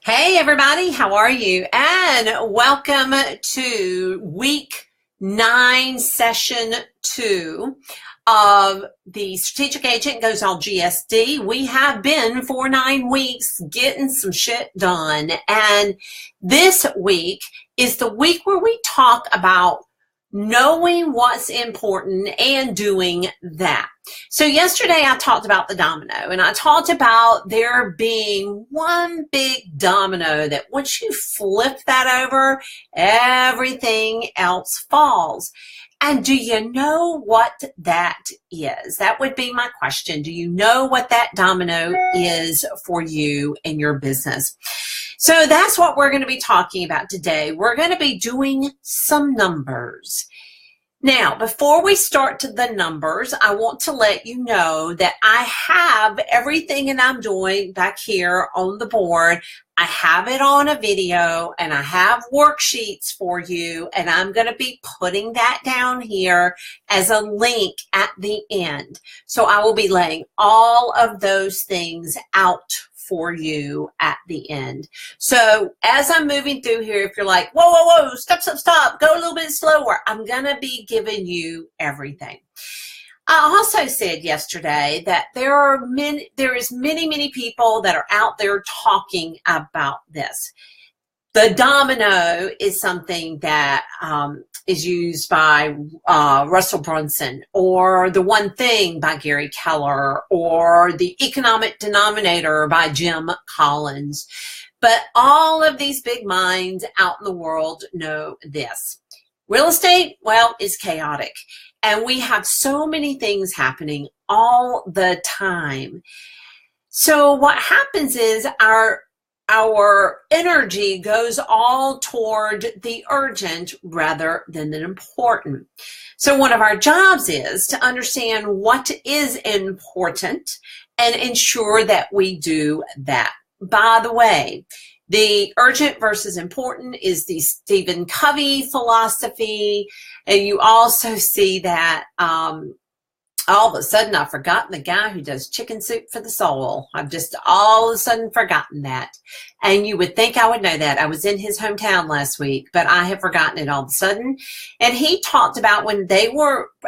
Hey everybody, how are you? And welcome to week 9, session 2 of the Strategic Agent Goes All GSD. We have been for 9 weeks getting some shit done. And this week is the week where we talk about knowing what's important and doing that. So yesterday I talked about the domino, and I talked about there being one big domino that once you flip that over, everything else falls. And do you know what that is? That would be my question. Do you know what that domino is for you and your business? So that's what we're going to be talking about today. We're going to be doing some numbers. Now, before we start to the numbers, I want to let you know that I have everything that I'm doing back here on the board. I have it on a video and I have worksheets for you, and I'm going to be putting that down here as a link at the end. So I will be laying all of those things out for you at the end. So as I'm moving through here, if you're like, whoa, whoa, whoa, stop, go a little bit slower, I'm going to be giving you everything. I also said yesterday that there is many people that are out there talking about this. The domino is something that is used by Russell Brunson, or The One Thing by Gary Keller, or The Economic Denominator by Jim Collins. But all of these big minds out in the world know this. Real estate, well, is chaotic. And we have so many things happening all the time. So what happens is our energy goes all toward the urgent rather than the important. So one of our jobs is to understand what is important and ensure that we do that. By the way, the urgent versus important is the Stephen Covey philosophy, and you also see that all of a sudden, I've forgotten the guy who does chicken soup for the soul. I've just all of a sudden forgotten that. And you would think I would know that. I was in his hometown last week, but I have forgotten it all of a sudden. And he talked about when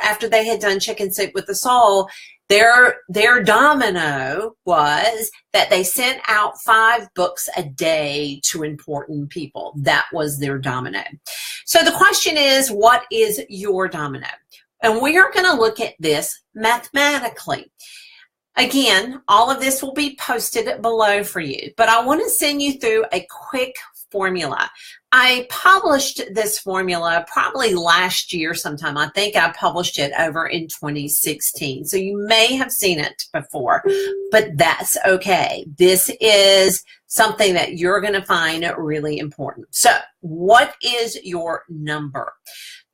after they had done chicken soup with the soul, their domino was that they sent out 5 books a day to important people. That was their domino. So the question is, what is your domino? And we are going to look at this mathematically. Again, all of this will be posted below for you, but I want to send you through a quick formula. I published this formula probably last year sometime. I think I published it over in 2016. So you may have seen it before, but that's okay. This is something that you're going to find really important. So what is your number?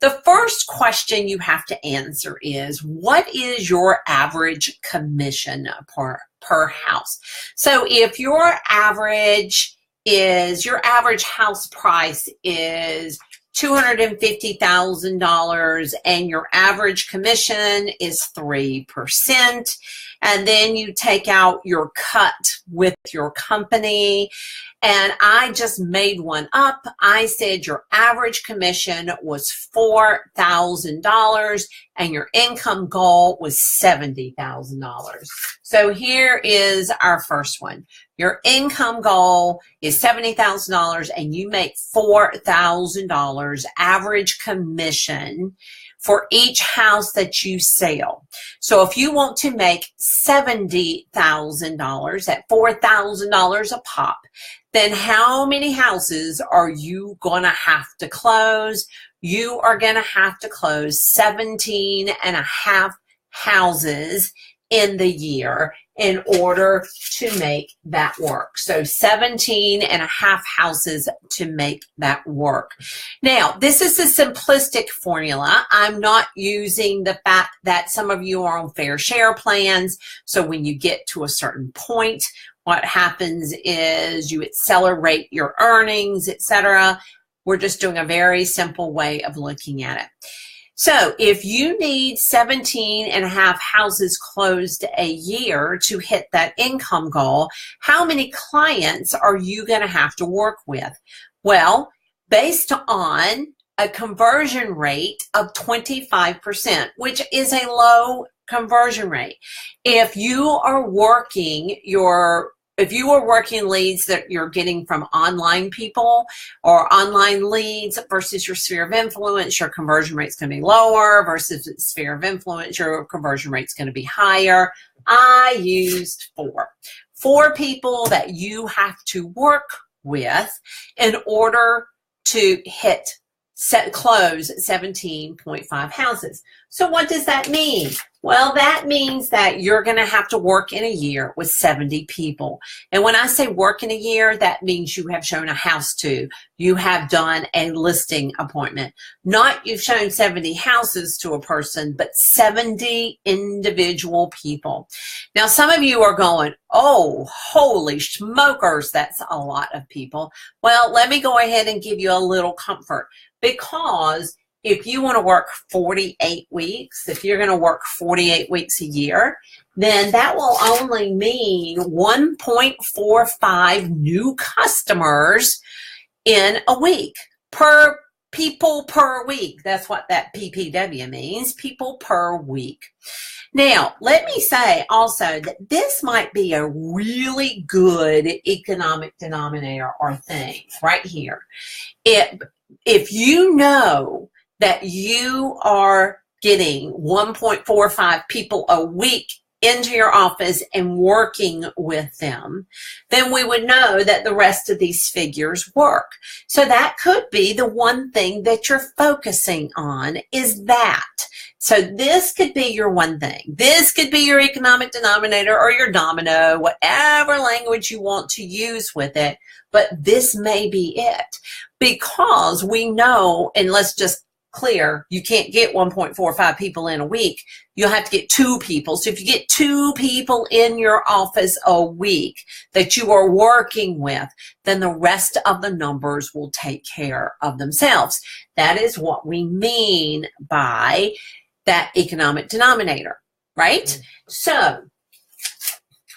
The first question you have to answer is, what is your average commission per house? So if your average house price is $250,000 and your average commission is 3%, and then you take out your cut with your company, and I just made one up. I said your average commission was $4,000 and your income goal was $70,000. So here is our first one. Your income goal is $70,000 and you make $4,000 average commission for each house that you sell. So if you want to make $70,000 at $4,000 a pop, then how many houses are you going to have to close? You are going to have to close 17 and a half houses in the year in order to make that work. So 17 and a half houses to make that work. Now, this is a simplistic formula. I'm not using the fact that some of you are on fair share plans. So when you get to a certain point, what happens is you accelerate your earnings, etc. We're just doing a very simple way of looking at it. So if you need 17 and a half houses closed a year to hit that income goal, how many clients are you going to have to work with? Well, based on a conversion rate of 25%, which is a low conversion rate. If you are working leads that you're getting from online people or online leads versus your sphere of influence, your conversion rate's going to be lower versus sphere of influence, your conversion rate's going to be higher. I used four people that you have to work with in order to close 17.5 houses. So what does that mean? Well, that means that you're going to have to work in a year with 70 people. And when I say work in a year, that means you have shown a house to, you have done a listing appointment. Not you've shown 70 houses to a person, but 70 individual people. Now, some of you are going, oh, holy smokers, that's a lot of people. Well, let me go ahead and give you a little comfort, because if you want to work 48 weeks, if you're going to work 48 weeks a year, then that will only mean 1.45 new customers in a week per people per week. That's what that PPW means, people per week. Now, let me say also that this might be a really good economic denominator or thing right here. If you know that you are getting 1.45 people a week into your office and working with them, then we would know that the rest of these figures work. So that could be the one thing that you're focusing on, is that. So this could be your one thing. This could be your economic denominator or your domino, whatever language you want to use with it, but this may be it. Because we know, and let's just clear, you can't get 1.45 people in a week. You'll have to get 2 people. So if you get 2 people in your office a week that you are working with, then the rest of the numbers will take care of themselves. That is what we mean by that economic denominator, right? So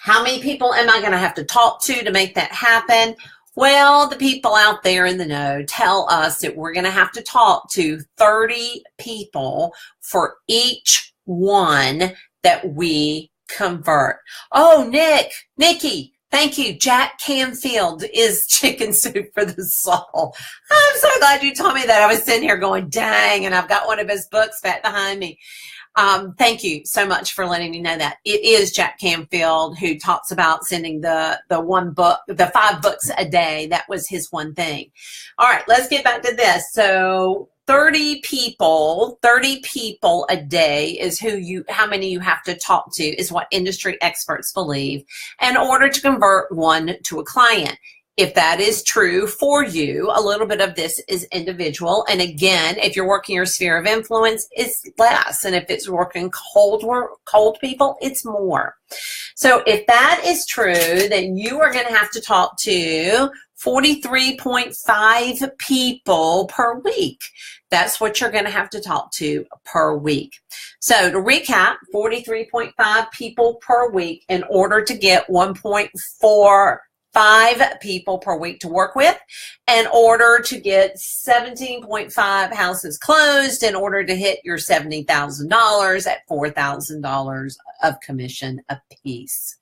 how many people am I going to have to talk to make that happen? Well, the people out there in the know tell us that we're going to have to talk to 30 people for each one that we convert. Oh, Nikki, thank you. Jack Canfield is chicken soup for the soul. I'm so glad you told me that. I was sitting here going, dang, and I've got one of his books back behind me. Thank you so much for letting me know that. It is Jack Canfield who talks about sending the 5 books a day. That was his one thing. All right, let's get back to this. So 30 people a day is how many you have to talk to, is what industry experts believe, in order to convert one to a client. If that is true for you, a little bit of this is individual. And again, if you're working your sphere of influence, it's less. And if it's working cold people, it's more. So if that is true, then you are going to have to talk to 43.5 people per week. That's what you're going to have to talk to per week. So to recap, 43.5 people per week in order to get 1.45 people per week to work with, in order to get 17.5 houses closed, in order to hit your $70,000 at $4,000 of commission apiece.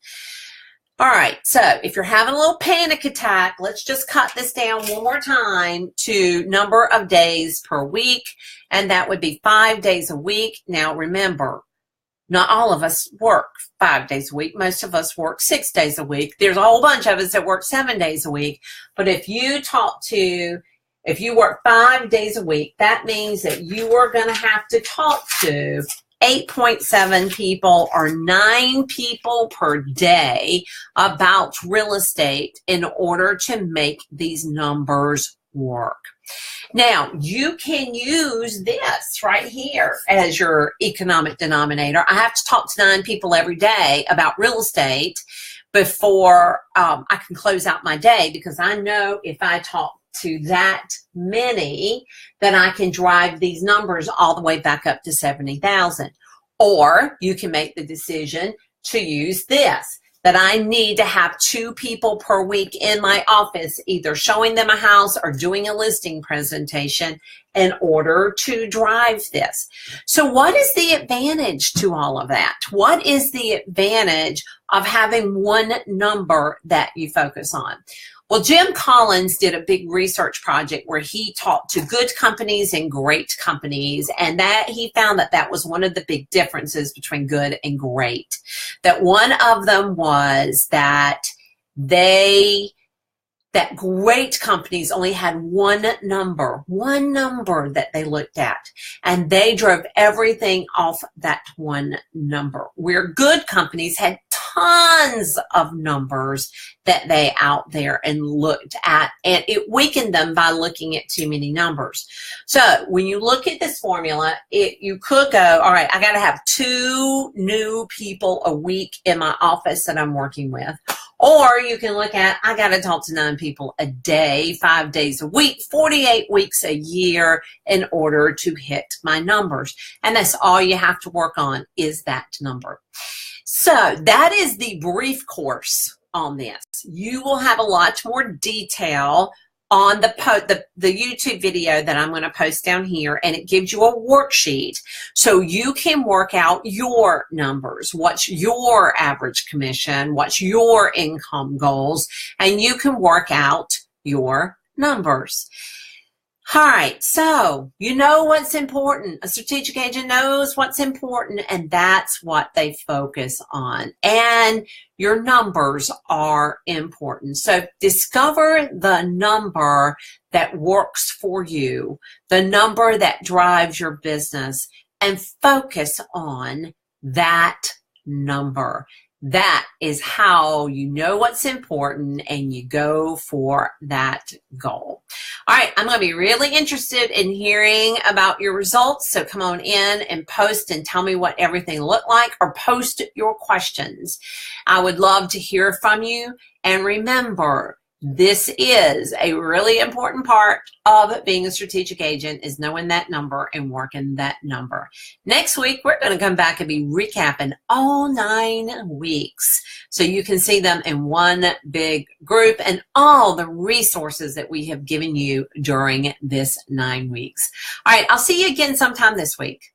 All right, so if you're having a little panic attack, let's just cut this down one more time to number of days per week, and that would be 5 days a week. Now remember, not all of us work 5 days a week. Most of us work 6 days a week. There's a whole bunch of us that work 7 days a week. But if you work 5 days a week, that means that you are going to have to talk to 8.7 people or 9 people per day about real estate in order to make these numbers work. Now, you can use this right here as your economic denominator. I have to talk to 9 people every day about real estate before I can close out my day, because I know if I talk to that many, then I can drive these numbers all the way back up to 70,000. Or you can make the decision to use this, that I need to have 2 people per week in my office, either showing them a house or doing a listing presentation in order to drive this. So what is the advantage to all of that? What is the advantage of having one number that you focus on? Well, Jim Collins did a big research project where he talked to good companies and great companies, and that he found that that was one of the big differences between good and great. That one of them was that great companies only had one number that they looked at, and they drove everything off that one number. Where good companies had tons of numbers that they out there and looked at, and it weakened them by looking at too many numbers. So when you look at this formula, you could go, all right, I got to have 2 new people a week in my office that I'm working with. Or you can look at, I got to talk to 9 people a day, 5 days a week, 48 weeks a year in order to hit my numbers. And that's all you have to work on is that number. So that is the brief course on this. You will have a lot more detail on the YouTube video that I'm going to post down here, and it gives you a worksheet so you can work out your numbers. What's your average commission? What's your income goals? And you can work out your numbers. All right, so you know what's important. A strategic agent knows what's important, and that's what they focus on. And your numbers are important. So discover the number that works for you, the number that drives your business, and focus on that number. That is how you know what's important and you go for that goal. All right, I'm going to be really interested in hearing about your results. So come on in and post and tell me what everything looked like, or post your questions. I would love to hear from you. And remember, this is a really important part of being a strategic agent, is knowing that number and working that number. Next week, we're going to come back and be recapping all 9 weeks so you can see them in one big group and all the resources that we have given you during this 9 weeks. All right, I'll see you again sometime this week.